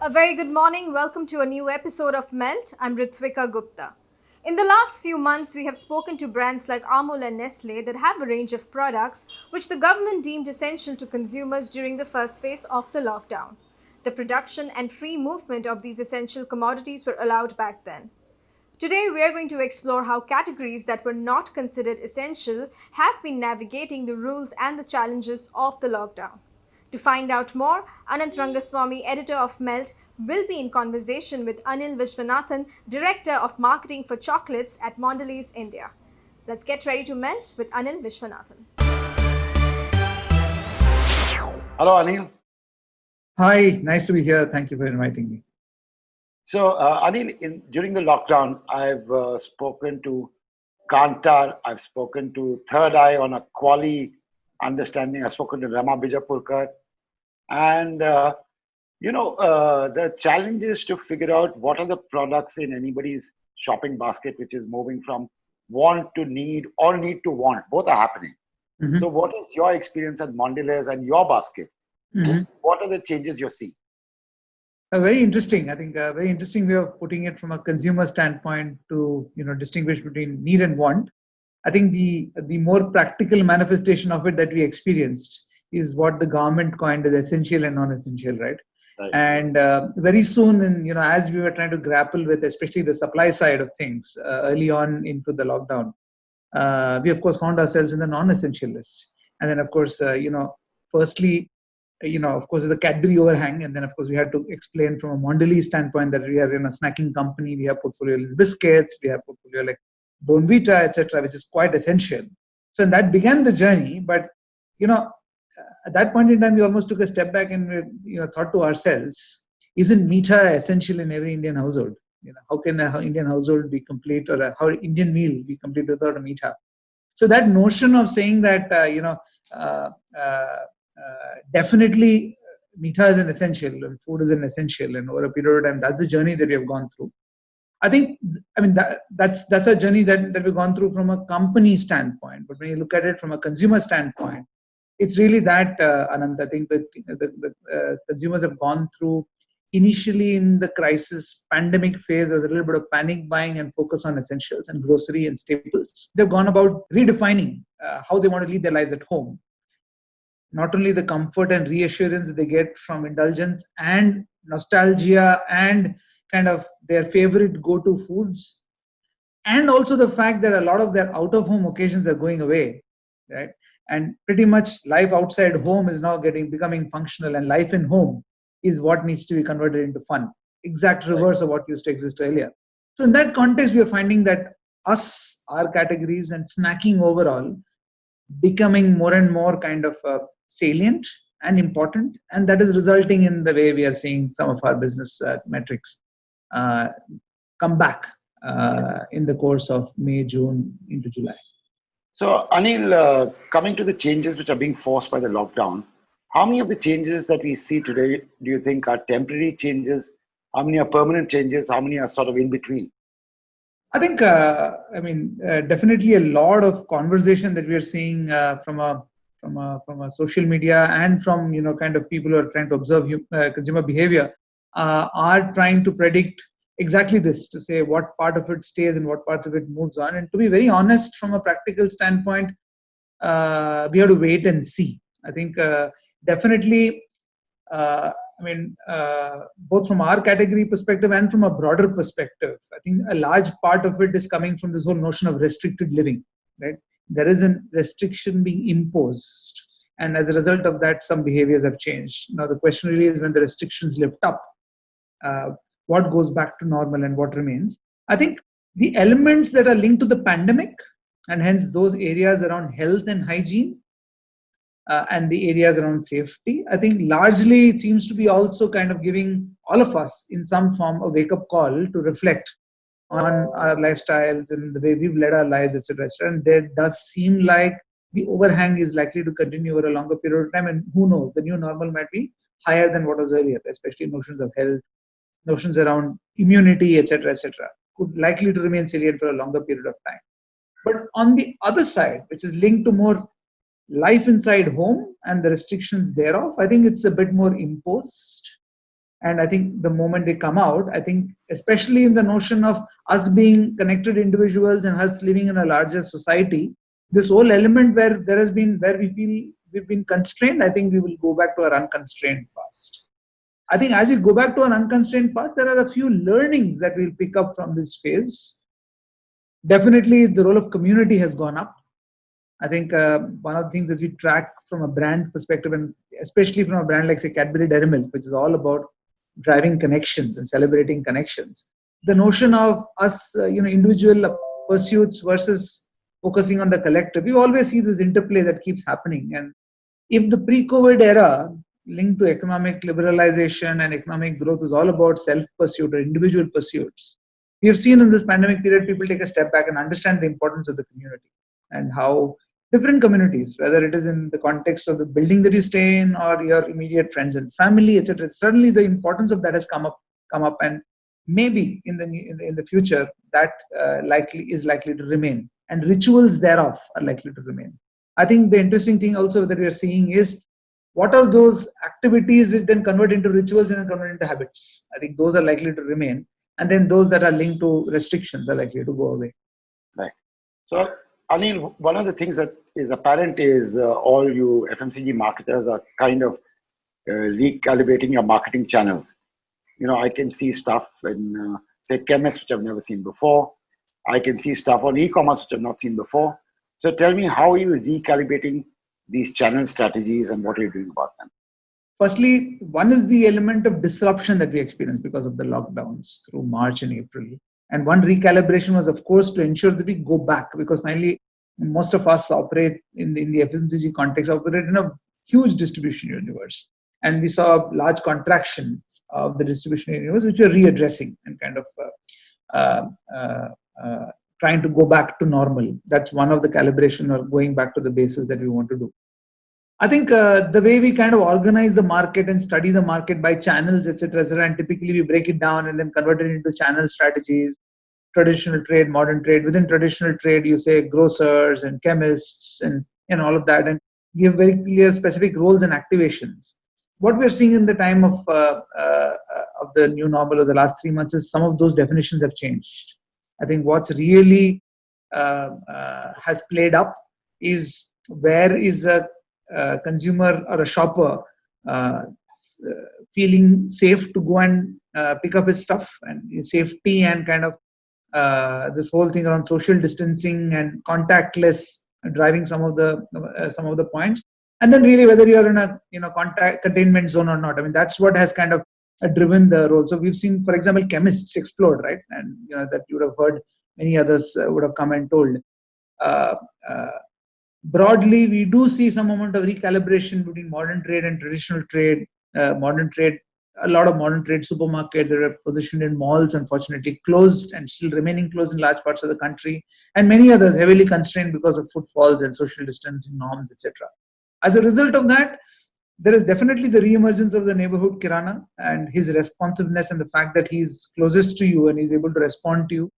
A very good morning. Welcome to a new episode of Melt. I'm Ritvika Gupta. In the last few months, we have spoken to brands like Amul and Nestle that have a range of products which the government deemed essential to consumers during the first phase of the lockdown. The production and free movement of these essential commodities were allowed back then. Today, we are going to explore how categories that were not considered essential have been navigating the rules and the challenges of the lockdown. To find out more, Anant Rangaswami, editor of Melt, will be in conversation with Anil Viswanathan, director of marketing for chocolates at Mondelez India. Let's get ready to melt with Anil Viswanathan. Hello, Anil. Hi, nice to be here. Thank you for inviting me. So, Anil, during the lockdown, I've spoken to Kantar, I've spoken to Third Eye on a quali understanding, I've spoken to Rama Bijapurkar, and the challenge is to figure out what are the products in anybody's shopping basket which is moving from want to need or need to want. Both are happening. Mhm. So, what is your experience at Mondelez and your basket? Mhm. What are the changes you're seeing? Very interesting. I think a very interesting way of putting it from a consumer standpoint to distinguish between need and want. I think the more practical manifestation of it that we experienced is what the government coined as essential and non-essential, right? Right. And very soon, as we were trying to grapple with, especially the supply side of things early on into the lockdown, we of course found ourselves in the non-essential list. And then, of course, firstly, of course, the Cadbury overhang, and then of course we had to explain from a Mondelez standpoint that we are in a snacking company. We have portfolio in biscuits, we have portfolio like Bonvita, etc., which is quite essential. So that began the journey. But at that point in time, we almost took a step back and we thought to ourselves, isn't Meetha essential in every Indian household? How can an Indian household be complete, or how Indian meal be complete without a Meetha? So that notion of saying that uh, uh, definitely Meetha is an essential and food is an essential, and over a period of time, that's the journey that we have gone through. That's a journey that we've gone through from a company standpoint. But when you look at it from a consumer standpoint, it's really that, Anant. I think that the consumers have gone through initially in the crisis pandemic phase as a little bit of panic buying and focus on essentials and grocery and staples. They've gone about redefining how they want to lead their lives at home. Not only the comfort and reassurance that they get from indulgence and nostalgia and kind of their favorite go-to foods, and also the fact that a lot of their out-of-home occasions are going away, right? And pretty much life outside home is now becoming functional, and life in home is what needs to be converted into fun. Exact reverse of what used to exist earlier. So in that context, we are finding that our categories and snacking overall becoming more and more kind of salient and important, and that is resulting in the way we are seeing some of our business metrics uh, come back in the course of May, June into July. So, Anil, coming to the changes which are being forced by the lockdown, how many of the changes that we see today do you think are temporary changes? How many are permanent changes? How many are sort of in between? I think, definitely a lot of conversation that we are seeing from a social media and from kind of people who are trying to observe consumer behavior are trying to predict exactly this, to say what part of it stays and what part of it moves on. And to be very honest, from a practical standpoint, we have to wait and see. I think definitely. Both from our category perspective and from a broader perspective, I think a large part of it is coming from this whole notion of restricted living, right? There is a restriction being imposed, and as a result of that, some behaviors have changed. Now, the question really is, when the restrictions lift up, uh, what goes back to normal and what remains? I think the elements that are linked to the pandemic, and hence those areas around health and hygiene, and the areas around safety, I think largely it seems to be also kind of giving all of us in some form a wake up call to reflect on our lifestyles and the way we've led our lives, etc. And there does seem like the overhang is likely to continue over a longer period of time. And who knows, the new normal might be higher than what was earlier, especially notions of health, notions around immunity, etc., could likely to remain salient for a longer period of time. But on the other side, which is linked to more life inside home and the restrictions thereof, I think it's a bit more imposed. And I think the moment they come out, I think especially in the notion of us being connected individuals and us living in a larger society, this whole element where we feel we've been constrained, I think we will go back to our unconstrained past. I think as we go back to an unconstrained path, there are a few learnings that we'll pick up from this phase. Definitely, the role of community has gone up. I think one of the things that we track from a brand perspective, and especially from a brand like, say, Cadbury Dairy Milk, which is all about driving connections and celebrating connections. The notion of us, individual pursuits versus focusing on the collective, we always see this interplay that keeps happening. And if the pre-COVID era linked to economic liberalization and economic growth is all about self-pursuit or individual pursuits, we have seen in this pandemic period people take a step back and understand the importance of the community and how different communities, whether it is in the context of the building that you stay in or your immediate friends and family, etc. Suddenly, the importance of that has come up, and maybe in the future that is likely to remain, and rituals thereof are likely to remain. I think the interesting thing also that we are seeing is what are those activities which then convert into rituals and then convert into habits. I think those are likely to remain, and then those that are linked to restrictions are likely to go away. Right. So, Anil, one of the things that is apparent is all you FMCG marketers are kind of recalibrating your marketing channels. I can see stuff in, say, chemists, which I've never seen before. I can see stuff on e-commerce, which I've not seen before. So tell me, how are you recalibrating these channel strategies and what are you doing about them? Firstly, one is the element of disruption that we experienced because of the lockdowns through March and April. And one recalibration was, of course, to ensure that we go back, because finally, most of us operate in the FMCG context, operate in a huge distribution universe. And we saw a large contraction of the distribution universe, which we're readdressing and kind of trying to go back to normal. That's one of the calibration, or going back to the basis that we want to do. I think the way we kind of organize the market and study the market by channels, etc., and typically we break it down and then convert it into channel strategies, traditional trade, modern trade. Within traditional trade, you say grocers and chemists and all of that, and give very clear specific roles and activations. What we're seeing in the time of the new normal of the last 3 months is some of those definitions have changed. I think what's really has played up is where is a consumer or a shopper feeling safe to go and pick up his stuff, and safety and kind of this whole thing around social distancing and contactless driving some of the points, and then really whether you're in a contact containment zone or not. I mean, that's what has kind of driven the role. So we've seen, for example, chemists explode, right? And that you would have heard many others would have come and told. Broadly, we do see some amount of recalibration between modern trade and traditional trade. Modern trade, a lot of modern trade supermarkets that are positioned in malls, unfortunately closed and still remaining closed in large parts of the country, and many others heavily constrained because of footfalls and social distancing norms, etc. As a result of that, there is definitely the re-emergence of the neighborhood kirana and his responsiveness, and the fact that he's closest to you and he's able to respond to you.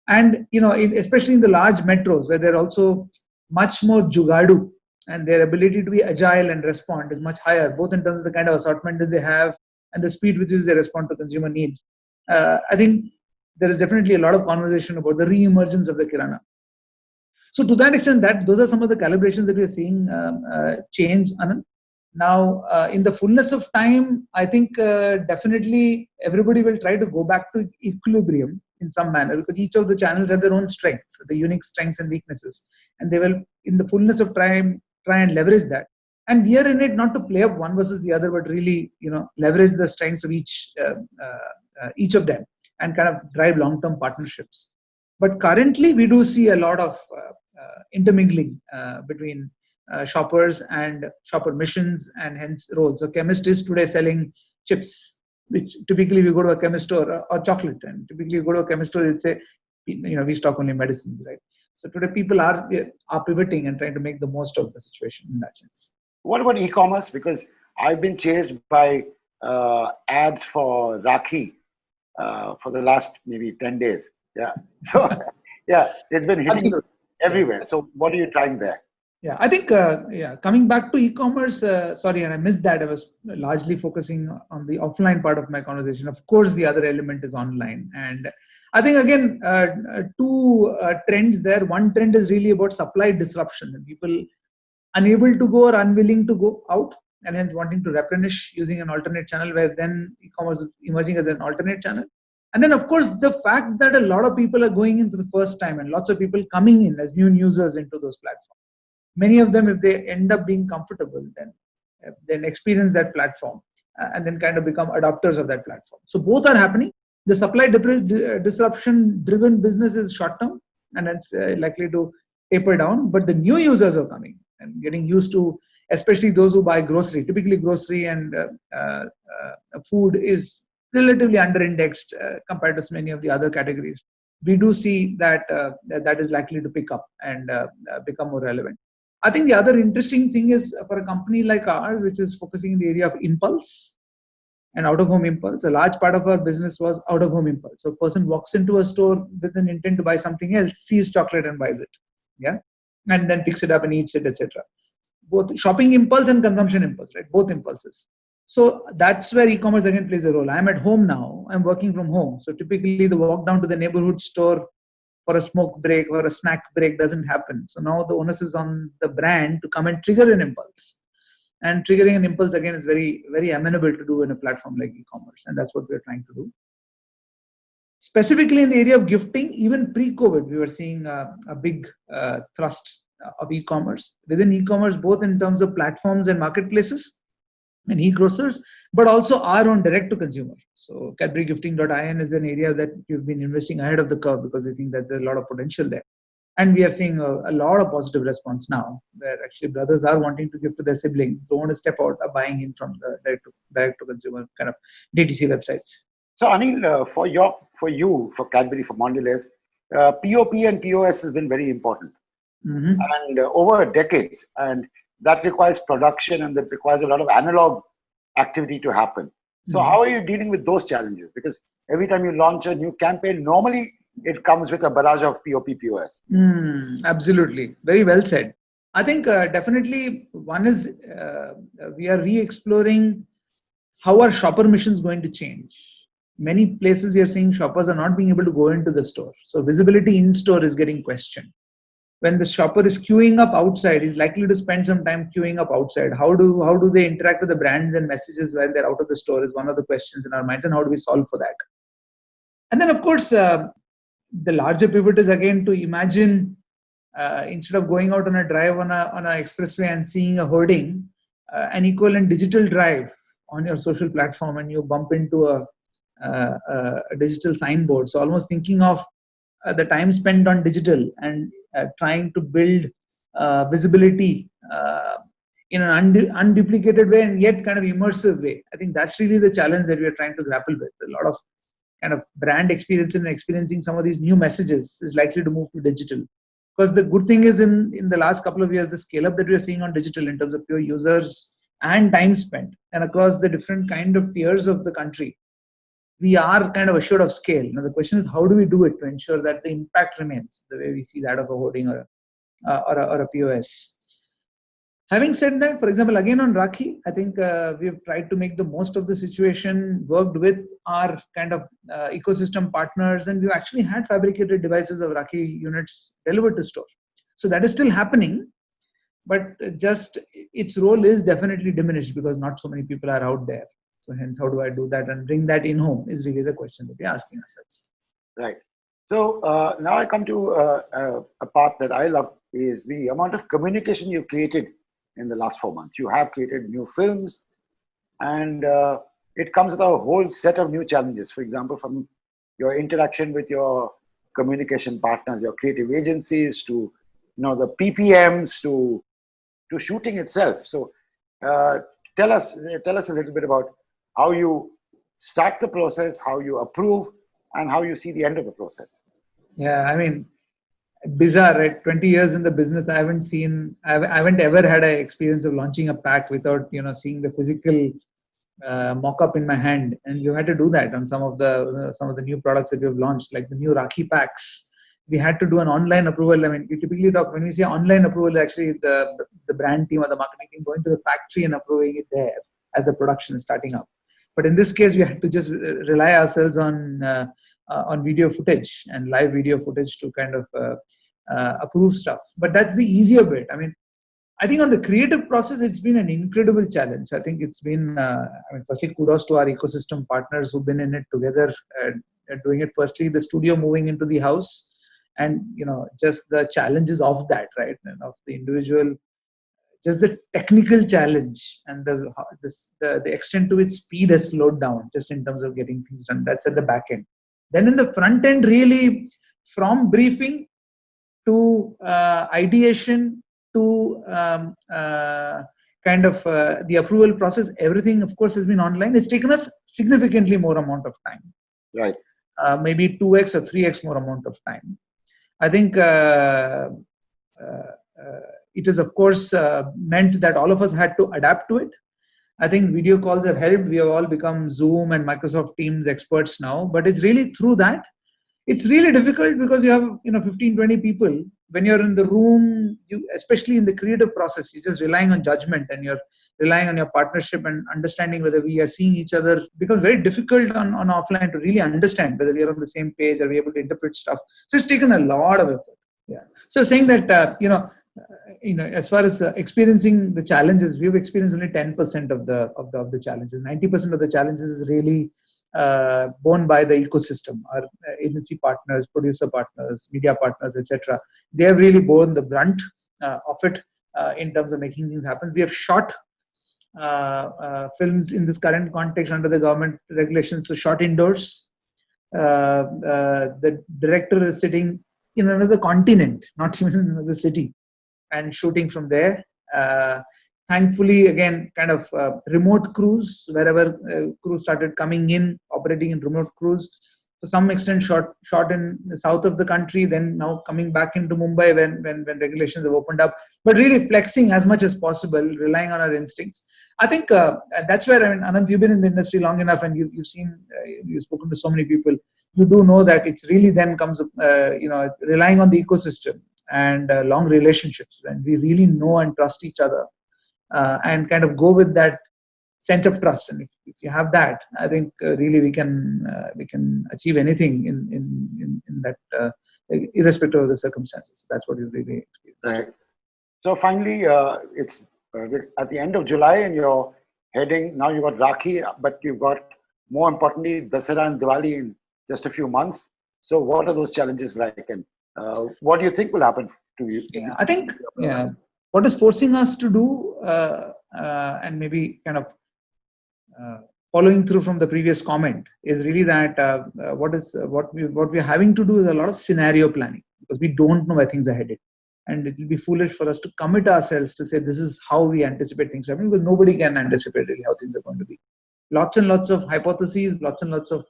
And especially in the large metros, where they're also much more jugadu, and their ability to be agile and respond is much higher, both in terms of the kind of assortment that they have and the speed with which they respond to consumer needs. I think there is definitely a lot of conversation about the re-emergence of the kirana. So to that extent, those are some of the calibrations that we're seeing change, Anand. Now, in the fullness of time, I think definitely everybody will try to go back to equilibrium in some manner, because each of the channels have their own strengths, the unique strengths and weaknesses, and they will, in the fullness of time, try and leverage that. And we are in it not to play up one versus the other, but really, leverage the strengths of each of them and kind of drive long-term partnerships. But currently, we do see a lot of intermingling between shoppers and shopper missions and hence roles. So chemist is today selling chips, which typically we go to a chemist store, or chocolate, and typically you go to a chemist store, you'd say, we stock only medicines, right? So today people are pivoting and trying to make the most of the situation in that sense. What about e-commerce? Because I've been chased by ads for Rakhi for the last maybe 10 days. Yeah. So, yeah, it's been hitting everywhere. So what are you trying there? Yeah, I think, coming back to e-commerce, sorry, and I missed that. I was largely focusing on the offline part of my conversation. Of course, the other element is online. And I think, again, two trends there. One trend is really about supply disruption, and people unable to go or unwilling to go out, and hence wanting to replenish using an alternate channel, where then e-commerce is emerging as an alternate channel. And then, of course, the fact that a lot of people are going in for the first time and lots of people coming in as new users into those platforms. Many of them, if they end up being comfortable, then experience that platform, and then kind of become adopters of that platform. So both are happening. The supply disruption driven business is short term, and it's likely to taper down, but the new users are coming and getting used to, especially those who buy grocery. Typically grocery and food is relatively under indexed compared to many of the other categories. We do see that that is likely to pick up and become more relevant. I think the other interesting thing is, for a company like ours, which is focusing in the area of impulse and out of home impulse, a large part of our business was out of home impulse. So a person walks into a store with an intent to buy something else, sees chocolate and buys it. Yeah. And then picks it up and eats it, etc. Both shopping impulse and consumption impulse, right? Both impulses. So that's where e-commerce again plays a role. I'm at home now, I'm working from home. So typically the walk down to the neighborhood store for a smoke break or a snack break doesn't happen. So now the onus is on the brand to come and trigger an impulse. And triggering an impulse again is very, very amenable to do in a platform like e-commerce. And that's what we're trying to do. Specifically in the area of gifting, even pre-COVID, we were seeing a big thrust of e-commerce. Within e-commerce, both in terms of platforms and marketplaces and e-grocers, but also our own direct-to-consumer. So CadburyGifting.in is an area that we've been investing ahead of the curve because we think that there's a lot of potential there. And we are seeing a lot of positive response now, where actually brothers are wanting to give to their siblings, don't want to step out of buying in from the direct-to-consumer kind of DTC websites. So Anil, for Cadbury, for Mondelez, POP and POS has been very important, and over decades, and that requires production and that requires a lot of analog activity to happen. So how are you dealing with those challenges? Because every time you launch a new campaign, normally it comes with a barrage of POP, POS. Absolutely. Very well said. I think definitely one is we are re-exploring how our shopper mission is going to change. Many places we are seeing shoppers are not being able to go into the store. So visibility in store is getting questioned. When the shopper is queuing up outside, he's likely to spend some time queuing up outside. How do they interact with the brands and messages when they're out of the store is one of the questions in our minds, and how do we solve for that? And then, of course, the larger pivot is again to imagine instead of going out on a drive on a expressway and seeing a hoarding, an equivalent digital drive on your social platform, and you bump into a digital signboard. So almost thinking of the time spent on digital and trying to build visibility in an unduplicated way and yet kind of immersive way. I think that's really the challenge that we are trying to grapple with. A lot of kind of brand experience and experiencing some of these new messages is likely to move to digital. Because the good thing is in the last couple of years, the scale up that we are seeing on digital in terms of pure users and time spent and across the different kind of tiers of the country, we are kind of assured of scale. Now the question is, how do we do it to ensure that the impact remains the way we see that of a hoarding or a POS? Having said that, for example, again on Rakhi, I think we've tried to make the most of the situation, worked with our kind of ecosystem partners, and we've actually had fabricated devices of Rakhi units delivered to store. So that is still happening, but just its role is definitely diminished because not so many people are out there. So hence, how do I do that and bring that in home is really the question that we're asking ourselves. Right. So now I come to a part that I love is the amount of communication you've created in the last 4 months. You have created new films, and it comes with a whole set of new challenges. For example, from your interaction with your communication partners, your creative agencies, to the PPMs, to shooting itself. So tell us a little bit about how you start the process, how you approve, and how you see the end of the process. Yeah, I mean, bizarre, right? 20 years in the business, I haven't ever had an experience of launching a pack without seeing the physical mock-up in my hand. And you had to do that on some of the new products that we have launched, like the new Rakhi packs. we had to do an online approval. I mean, we typically talk, when we say online approval, actually the brand team or the marketing team going to the factory and approving it there as the production is starting up. But in this case, we had to just rely ourselves on video footage and live video footage to kind of approve stuff. But that's the easier bit. I mean, I think on the creative process, it's been an incredible challenge. I think it's been, firstly, kudos to our ecosystem partners who've been in it together, doing it. Firstly, the studio moving into the house, and just the challenges of that, right, and of the individual, just the technical challenge and the extent to which speed has slowed down, just in terms of getting things done. That's at the back end. Then in the front end, really, from briefing to ideation to the approval process, everything, of course, has been online. It's taken us significantly more amount of time. Right. Maybe 2x or 3x more amount of time. I think it has, of course, meant that all of us had to adapt to it. I think video calls have helped. We have all become Zoom and Microsoft Teams experts now. But it's really through that. It's really difficult because you have 15, 20 people. When you're in the room, especially in the creative process, you're just relying on judgment and you're relying on your partnership and understanding whether we are seeing each other. It becomes very difficult on offline to really understand whether we are on the same page, are we able to interpret stuff. So it's taken a lot of effort. Yeah. So saying that as far as experiencing the challenges, we've experienced only 10% of the challenges. 90% of the challenges is really borne by the ecosystem, our agency partners, producer partners, media partners, etc. They have really borne the brunt of it in terms of making things happen. We have shot films in this current context under the government regulations, so shot indoors. The director is sitting in another continent, not even in another city, and shooting from there. Thankfully, again, kind of remote crews, wherever crews started coming in, operating in remote crews. To some extent, shot in the south of the country, then now coming back into Mumbai when regulations have opened up. But really flexing as much as possible, relying on our instincts. I think that's where, Anant, you've been in the industry long enough, and you've seen, you've spoken to so many people. You do know that it's really then comes, relying on the ecosystem and long relationships, when we really know and trust each other. And kind of go with that sense of trust, and if you have that, I think really we can achieve anything in that, irrespective of the circumstances. That's what you really experience. Right. So finally, it's at the end of July, and you're heading now. You got Rakhi, but you've got, more importantly, Dasara and Diwali in just a few months. So what are those challenges like, and what do you think will happen to you? Yeah, I think what is forcing us to do, and maybe kind of following through from the previous comment, is really that what we're having to do is a lot of scenario planning, because we don't know where things are headed, and it will be foolish for us to commit ourselves to say this is how we anticipate things happening, because nobody can anticipate really how things are going to be. Lots and lots of hypotheses, lots and lots of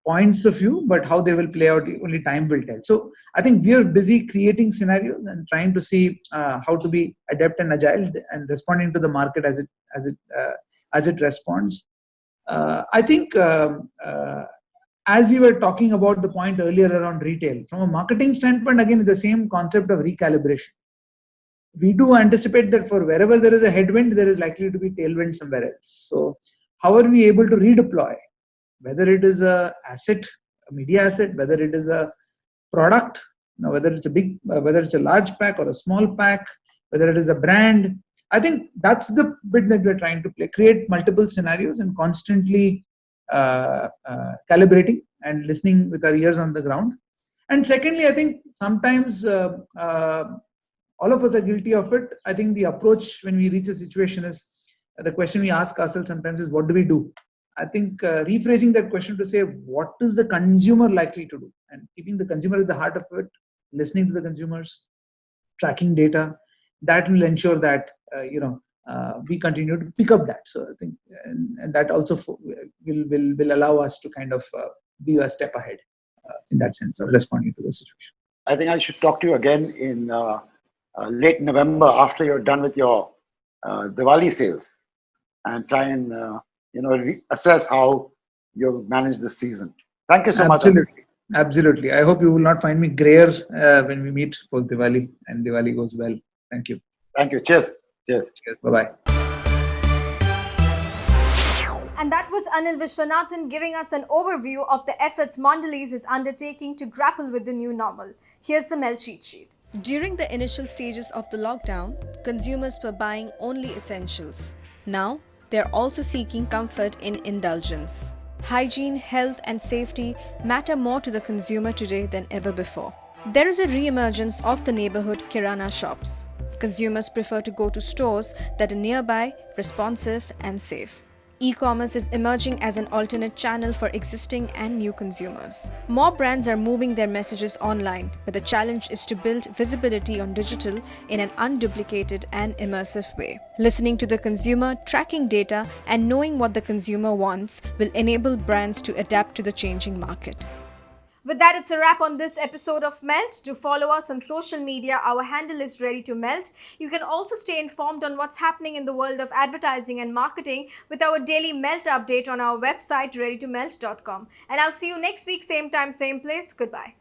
points of view, but how they will play out, only time will tell. So I think we are busy creating scenarios and trying to see how to be adept and agile and responding to the market as it responds. I think as you were talking about the point earlier around retail, from a marketing standpoint, again, the same concept of recalibration. We do anticipate that for wherever there is a headwind, there is likely to be tailwind somewhere else. So how are we able to redeploy? Whether it is a media asset, whether it is a product, whether it's whether it's a large pack or a small pack, whether it is a brand. I think that's the bit that we're trying to play, create multiple scenarios and constantly calibrating and listening with our ears on the ground. And secondly, I think sometimes all of us are guilty of it. I think the approach when we reach a situation is, the question we ask ourselves sometimes is, what do we do? I think rephrasing that question to say, what is the consumer likely to do? And keeping the consumer at the heart of it, listening to the consumers, tracking data, that will ensure that, we continue to pick up that. So I think, and that also will allow us to kind of be a step ahead in that sense of responding to the situation. I think I should talk to you again in late November after you're done with your Diwali sales, and try and assess how you've managed this season. Thank you so much. Absolutely. Absolutely. I hope you will not find me grayer when we meet post Diwali and Diwali goes well. Thank you. Thank you. Cheers. Cheers. Cheers. Bye bye. And that was Anil Viswanathan giving us an overview of the efforts Mondelez is undertaking to grapple with the new normal. Here's the Mel cheat sheet. During the initial stages of the lockdown, consumers were buying only essentials. Now, they're also seeking comfort in indulgence. Hygiene, health, and safety matter more to the consumer today than ever before. There is a re-emergence of the neighborhood kirana shops. Consumers prefer to go to stores that are nearby, responsive, and safe. E-commerce is emerging as an alternate channel for existing and new consumers. More brands are moving their messages online, but the challenge is to build visibility on digital in an unduplicated and immersive way. Listening to the consumer, tracking data, and knowing what the consumer wants will enable brands to adapt to the changing market. With that, it's a wrap on this episode of Melt. Do follow us on social media. Our handle is Ready to Melt. You can also stay informed on what's happening in the world of advertising and marketing with our daily Melt update on our website, readytomelt.com. And I'll see you next week, same time, same place. Goodbye.